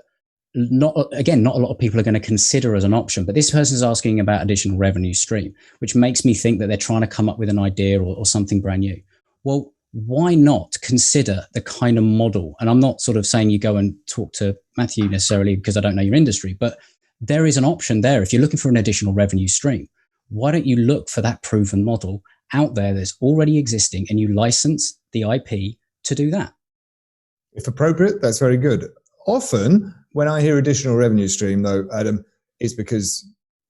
Speaker 1: not a lot of people are going to consider as an option, but this person's asking about additional revenue stream, which makes me think that they're trying to come up with an idea or something brand new. Well, why not consider the kind of model? And I'm not sort of saying you go and talk to Matthew necessarily because I don't know your industry, but there is an option there. If you're looking for an additional revenue stream, why don't you look for that proven model out there that's already existing and you license the IP to do that?
Speaker 2: If appropriate, that's very good. Often, when I hear additional revenue stream, though, Adam, it's because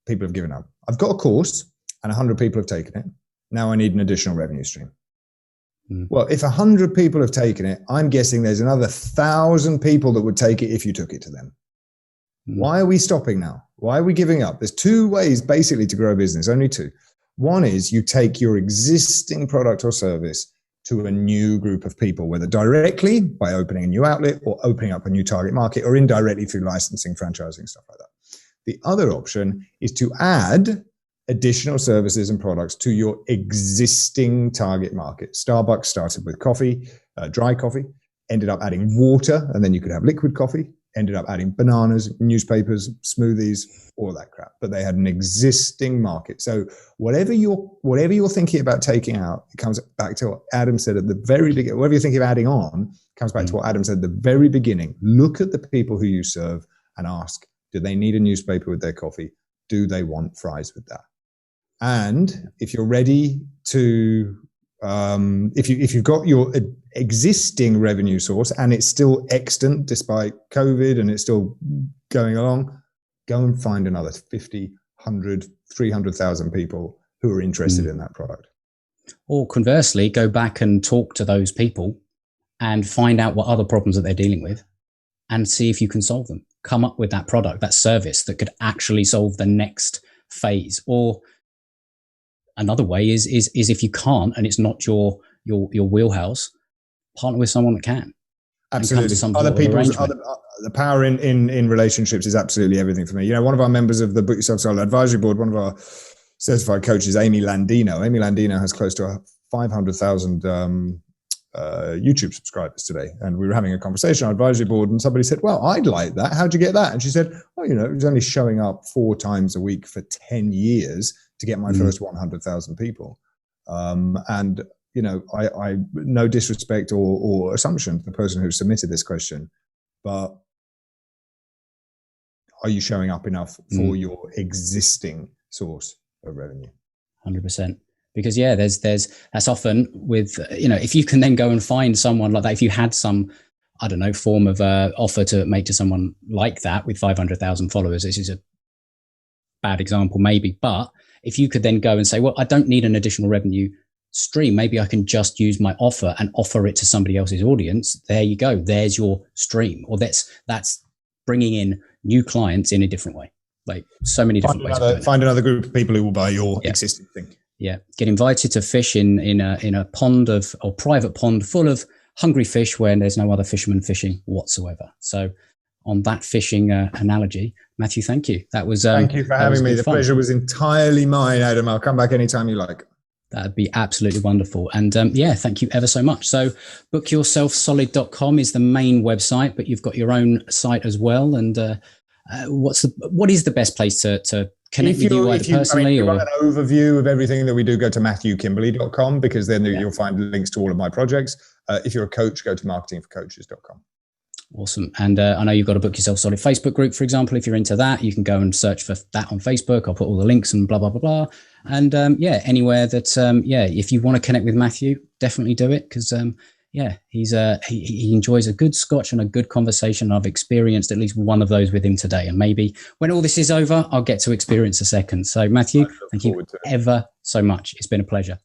Speaker 2: people have given up. I've got a course and 100 people have taken it. Now I need an additional revenue stream. Well, if 100 people have taken it, I'm guessing there's another 1,000 people that would take it if you took it to them. Why are we stopping now? Why are we giving up? There's two ways basically to grow a business, only two. One is you take your existing product or service to a new group of people, whether directly by opening a new outlet or opening up a new target market, or indirectly through licensing, franchising, stuff like that. The other option is to add additional services and products to your existing target market. Starbucks started with coffee, dry coffee, ended up adding water, and then you could have liquid coffee, ended up adding bananas, newspapers, smoothies, all that crap. But they had an existing market. So whatever you're thinking about taking out, it comes back to what Adam said at the very beginning. Whatever you're thinking of adding on, comes back to what Adam said at the very beginning. Look at the people who you serve and ask, do they need a newspaper with their coffee? Do they want fries with that? And if you're ready to, if you've got your existing revenue source and it's still extant despite COVID and it's still going along, go and find another 50, 100, 300,000 people who are interested in that product.
Speaker 1: Or conversely, go back and talk to those people and find out what other problems that they're dealing with and see if you can solve them. Come up with that product, that service that could actually solve the next phase. Or another way is if you can't and it's not your wheelhouse, partner with someone that can.
Speaker 2: Absolutely. The power in relationships is absolutely everything for me. You know, one of our members of the Book Yourself Solo Advisory Board, one of our certified coaches, Amy Landino. Amy Landino has close to 500,000 YouTube subscribers today. And we were having a conversation on our advisory board and somebody said, well, I'd like that. How'd you get that? And she said, oh, you know, it was only showing up 4 times a week for 10 years to get my first 100,000 people. And, you know, I no disrespect or assumption to the person who submitted this question, but are you showing up enough for your existing source of revenue?
Speaker 1: 100%. Because that's often with, you know, if you can then go and find someone like that, if you had some, I don't know, form of offer to make to someone like that with 500,000 followers, this is a bad example maybe, but if you could then go and say, well, I don't need an additional revenue stream. Maybe I can just use my offer and offer it to somebody else's audience. There you go. There's your stream. Or that's bringing in new clients in a different way. Like so many different ways.
Speaker 2: Find another group of people who will buy your existing thing.
Speaker 1: Yeah. Get invited to fish in a pond or private pond full of hungry fish where there's no other fishermen fishing whatsoever. So on that fishing analogy, Matthew, thank you. That was
Speaker 2: thank you for having me. The pleasure was entirely mine, Adam. I'll come back anytime you like.
Speaker 1: That'd be absolutely wonderful. And thank you ever so much. So bookyourselfsolid.com is the main website, but you've got your own site as well. And what is the best place to connect with you either personally?
Speaker 2: If you want an overview of everything that we do, go to matthewkimberley.com because then you'll find links to all of my projects. If you're a coach, go to marketingforcoaches.com.
Speaker 1: Awesome. And I know you've got a Book Yourself Solid Facebook group, for example. If you're into that, you can go and search for that on Facebook. I'll put all the links and blah, blah, blah, blah. And anywhere that, if you want to connect with Matthew, definitely do it because, he enjoys a good scotch and a good conversation. I've experienced at least one of those with him today. And maybe when all this is over, I'll get to experience a second. So Matthew, thank you ever so much. It's been a pleasure.